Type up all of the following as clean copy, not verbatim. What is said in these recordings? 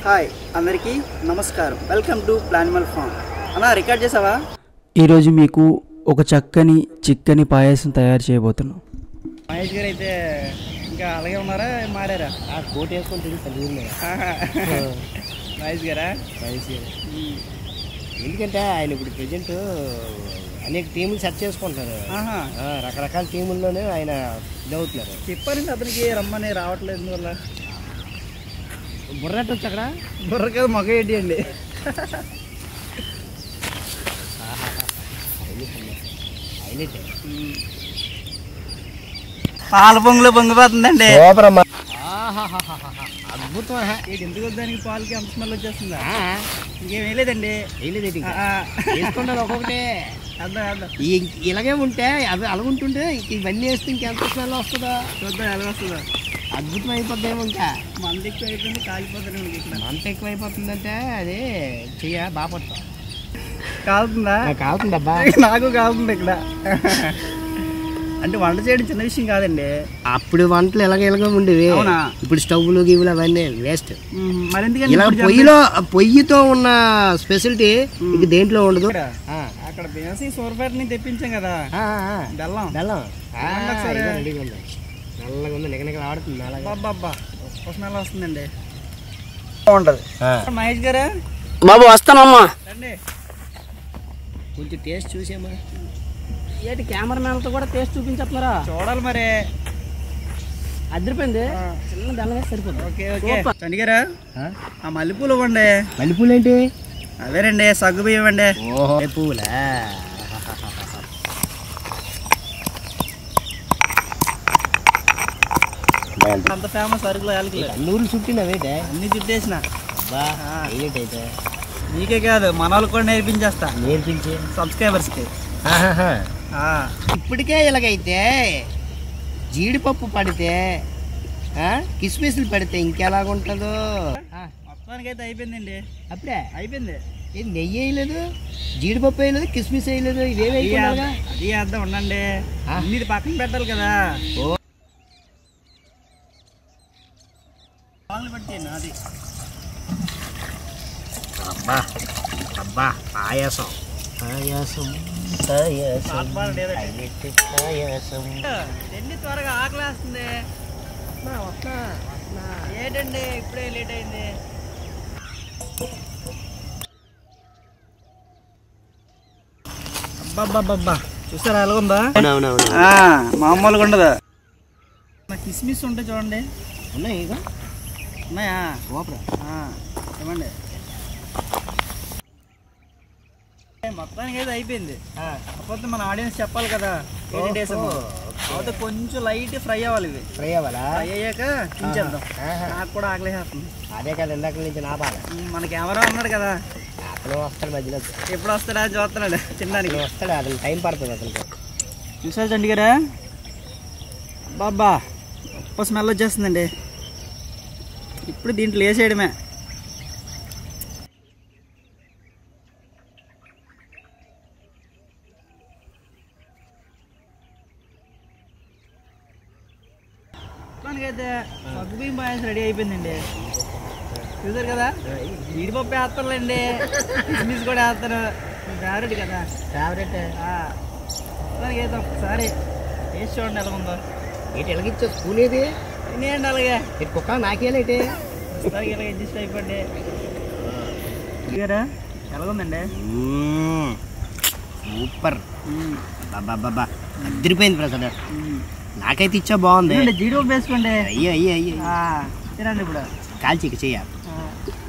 Hi అందరికీ నమస్కారం. Welcome to Planimal farm. అన్నా రికార్డ్ చేసావా? ఈరోజు మీకు ఒక చక్కని చిక్కని పాయసం తయారు చేయబోతున్నాం. మహేష్ గారు అయితే ఇంకా అలాగే ఉన్నారా, మారారా? కోట్ వేసుకొని మహేష్ గారా? మహేష్ గారు ఎందుకంటే ఆయన ఇప్పుడు ప్రజెంట్ అనేక టీములు సెట్ చేసుకుంటారు. రకరకాల టీముల్లోనే ఆయన ఇదవుతున్నారు. చెప్పారండి అతనికి రమ్మని రావట్లేదు. ఎందువల్ల? బుర్రట్టు వచ్చి అక్కడ బుర్ర కాదు, మొగ ఏంటి అండి. పాల పొంగులో పొంగిపోతుందండి. అద్భుతం. ఎందుకు దానికి పాలకి అంత స్మెల్ వచ్చేస్తుందా? ఇంకేం వేయలేదండి. వేసుకుంటారు ఒక్కొక్కటి. ఇలాగే ఉంటే అవి అలాగుంటుంటే ఇవన్నీ వేస్తే ఇంకెంత స్మెల్ వస్తుందో చూద్దాం ఎలా వస్తుందో. అద్భుతం అయిపోద్దేమో. ఇంకా మంట ఎక్కువ అయిపోయింది, కాలిపోతుంది. మంట ఎక్కువ అయిపోతుందంటే అది చెయ్య బాగా పడతాం. కాలుతుందా? కాలుతుంది అబ్బా, నాకు కాలుతుంది ఇక్కడ. అంటే వంట చేయడం చిన్న విషయం కాదండి. అప్పుడు వంటలు ఎలాగ ఉండేవి. ఇప్పుడు స్టవ్లు గివ్వులు అవన్నీ వేస్ట్. మరి ఎందుకంటే ఇలా పొయ్యితో ఉన్న స్పెషాలిటీ ఇక దేంట్లో ఉండదు. అక్కడ బేసి సూరపేట నుంచి తెప్పించాం కదా బెల్లం. నల్లగా ఉంది, నిగనిగ ఆడుతుంది. అబ్బా స్మెల్ వస్తుందండి, బాగుంటది. మహేష్ గారా? బాబు వస్తానమ్మా, రండి. కొంచెం టేస్ట్ చూసేమ్మా. ఏంటి కెమెరామెన్తో కూడా టేస్ట్ చూపించేస్తున్నారా? చూడాలి మరి. అదిరిపోయింది. చిన్న బెల్లం వేసి సరిపోతుంది. Okay okay. చండి గారా, ఆ మల్లెపూలు ఇవ్వండి. మల్లెపూలు ఏంటి? అవేనండి సగ్గు బియ్యం ఇవ్వండి. ఓహో పూలా. అంత ఫేమస్ అరకులో నూరు చుట్టినవేటే? అన్ని చుట్టేసిన. అయితే నీకే కాదు మన వాళ్ళకి కూడా నేర్పించేస్తా. నేర్పించి సబ్స్క్రైబర్స్కి. ఇప్పటికే ఇలాగైతే జీడిపప్పు పడితే కిస్మిస్లు పడితే ఇంకెలాగుంటుందో. మొత్తానికి అయితే అయిపోయిందండి. అప్పుడే అయిపోయింది. ఇది నెయ్యి వేయలేదు, జీడిపప్పు వేయలేదు, కిస్మిస్ వేయలేదు. ఇవేవి అది అర్థం ఉండండి. ఇది పక్కన పెట్టాలి కదా. అది అబ్బా అబ్బా పాయసం పాయసం పాయసం పాయసం. ఎన్ని త్వరగా ఆకలేస్తుంది. ఏంటండి ఇప్పుడే లేట్ అయింది. అబ్బాబ్బాబ్బా చూసారా ఎలా ఉందా? మామూలుగా ఉండదు. కిస్మిస్ ఉంటాయి చూడండి. ఉన్నాయి ఇక ఉన్నాయా? ఇవ్వండి. మొత్తానికి అయితే అయిపోయింది. కాకపోతే మన ఆడియన్స్ చెప్పాలి కదా ఏంటి డేస్. కాకపోతే కొంచెం లైట్ ఫ్రై అవ్వాలి. ఇవి ఫ్రై అవ్వాలా? ఫ్రై అయ్యాక తించేద్దాం. నాకు కూడా ఆకలేసేస్తుంది. అదే కదా ఇందాక నుంచి నా బాధ. మన కెమెరా ఉన్నాడు కదా, అతను వస్తాడు మధ్యలో. ఎప్పుడు వస్తాడా అని చూస్తున్నాడు తినడానికి. వస్తాడు, అతను టైం పడుతుంది. అతనికి చూసారు చండి గారా? బాబా గొప్ప స్మెల్ వచ్చేస్తుందండి. ఇప్పుడు దీంట్లో వేసేయడమే. అయితే సగ్గుబియ్యం పాయసం రెడీ అయిపోయిందండి. చూసారు కదా, జీడిపప్పు వేస్తారులేండి, కిస్మిస్ కూడా వేస్తారు. ఫేవరెట్ కదా, ఫేవరెట్. మొత్తానికి అయితే ఒకసారి టేస్ట్ చూడండి ఎలా ఉందో. ఏంటి ఎలాగిచ్చా స్పూన్? ఏది తినేయండి అలాగే. కుక్క నాకేలేటి ఒకసారి ఇలా అడ్జస్ట్ అయిపోండి. ఎలాగుందండి? సూపర్. బాబా అదిరిపోయింది ప్రసాద్. నాకైతే ఇచ్చా బాగుంది. జీడిపప్పు వేసుకోండి. అయ్యో అయ్యో అయ్యో తినండి. ఇప్పుడు కాల్చిక చెయ్య.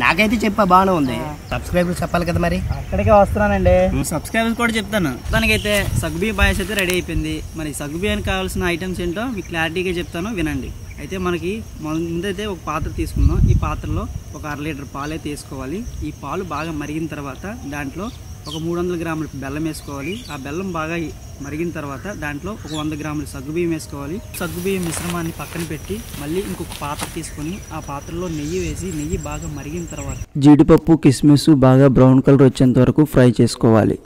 నాకైతే చెప్పా బాగానే ఉంది. సబ్స్క్రైబర్స్ చెప్పాలి కదా మరి. అక్కడికే వస్తున్నానండి. సబ్స్క్రైబర్స్ కూడా చెప్తాను. దానికైతే సగ్గుబియ్యం పాయసం అయితే రెడీ అయిపోయింది. మరి సగ్గుబియ్యానికి కావాల్సిన ఐటమ్స్ ఏంటో మీకు క్లారిటీగా చెప్తాను, వినండి. అయితే మనకి ముందైతే ఒక పాత్ర తీసుకుందాం. ఈ పాత్రలో ఒక 1/2 లీటర్ పాలు అయితే వేసుకోవాలి. ఈ పాలు బాగా మరిగిన తర్వాత దాంట్లో ఒక 300 గ్రాముల బెల్లం వేసుకోవాలి. ఆ బెల్లం బాగా మరిగిన తర్వాత దాంట్లో ఒక 100 గ్రాముల సగ్గుబియ్యం వేసుకోవాలి. సగ్గుబియ్యం మిశ్రమాన్ని పక్కన పెట్టి మళ్ళీ ఇంకొక పాత్ర తీసుకొని ఆ పాత్రలో నెయ్యి వేసి నెయ్యి బాగా మరిగిన తర్వాత జీడిపప్పు కిస్మిస్ బాగా బ్రౌన్ కలర్ వచ్చేంత వరకు ఫ్రై చేసుకోవాలి.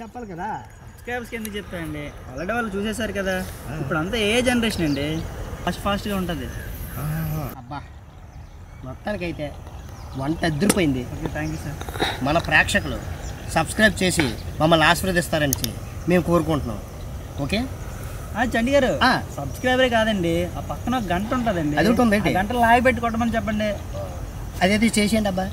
చెప్పాలి కదా, సబ్స్క్రైబర్స్కి ఎందుకు చెప్తానండి, ఆల్రెడీ వాళ్ళు చూసేశారు కదా. ఇప్పుడు అంతా ఏ జనరేషన్ అండి, ఫాస్ట్గా ఉంటుంది. అబ్బా మొత్తానికైతే వంట అదిరిపోయింది. Okay, thank you sir. మన ప్రేక్షకులు సబ్స్క్రైబ్ చేసి మమ్మల్ని ఆశీర్వదిస్తారని మేము కోరుకుంటున్నాం. ఓకే చండి గారు, సబ్స్క్రైబరే కాదండి, ఆ పక్కన ఒక గంట ఉంటుందండి, అది ఉంటుంది, గంటలు లాగి పెట్టి కొట్టమని చెప్పండి. అదైతే చేసేయండి అబ్బా.